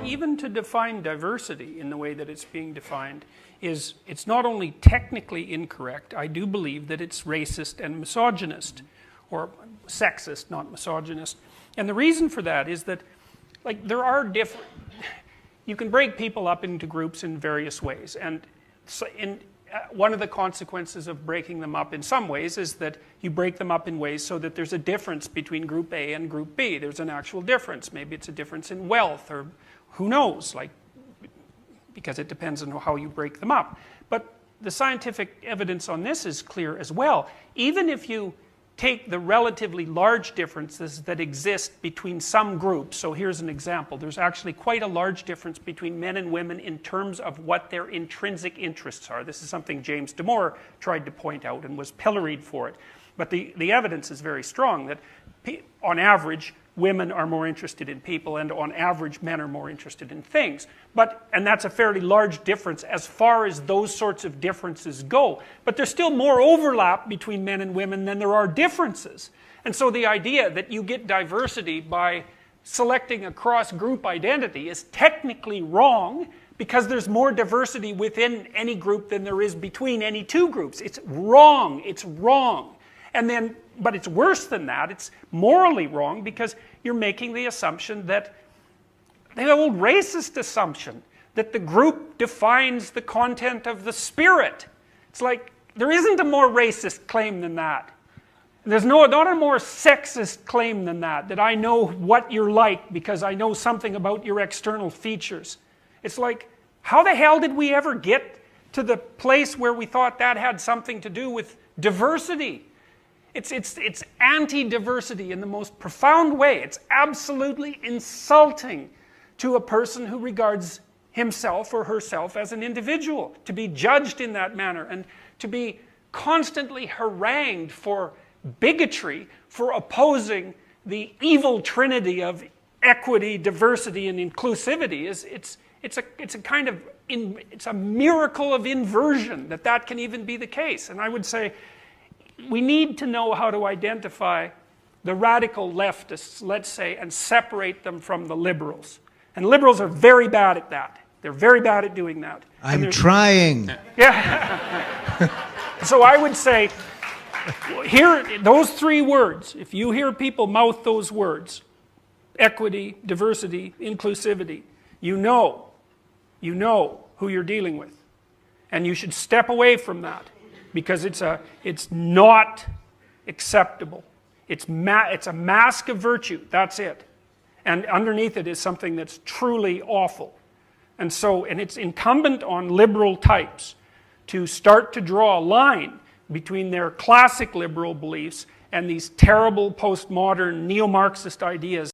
even to define diversity in the way that it's being defined, it's not only technically incorrect, I do believe that it's racist and misogynist, or sexist, not misogynist. And the reason for that is that, like, there are different, you can break people up into groups in various ways, and so one of the consequences of breaking them up in some ways is that you break them up in ways so that there's a difference between group A and group B. There's an actual difference. Maybe it's a difference in wealth, or who knows, like, because it depends on how you break them up. But the scientific evidence on this is clear as well. Even if you take the relatively large differences that exist between some groups, so here's an example, there's actually quite a large difference between men and women in terms of what their intrinsic interests are. This is something James Damore tried to point out and was pilloried for it. But the evidence is very strong that on average, women are more interested in people, and on average, men are more interested in things. And that's a fairly large difference as far as those sorts of differences go. But there's still more overlap between men and women than there are differences. And so the idea that you get diversity by selecting a cross-group identity is technically wrong, because there's more diversity within any group than there is between any two groups. It's wrong. It's wrong. But it's worse than that. It's morally wrong, because you're making the assumption that, the old racist assumption, that the group defines the content of the spirit. It's like, there isn't a more racist claim than that. There's not a more sexist claim than that I know what you're like because I know something about your external features. It's like, how the hell did we ever get to the place where we thought that had something to do with diversity? It's anti-diversity in the most profound way. It's absolutely insulting to a person who regards himself or herself as an individual, to be judged in that manner, and to be constantly harangued for bigotry, for opposing the evil trinity of equity, diversity, and inclusivity. It's a miracle of inversion that can even be the case. And I would say, we need to know how to identify the radical leftists, let's say, and separate them from the liberals. And liberals are very bad at that. They're very bad at doing that. I'm trying. Yeah. So I would say, here, those three words, if you hear people mouth those words, equity, diversity, inclusivity, you know who you're dealing with. And you should step away from that, because it's not acceptable. It's a mask of virtue, that's it. And underneath it is something that's truly awful. And it's incumbent on liberal types to start to draw a line between their classic liberal beliefs and these terrible postmodern neo-Marxist ideas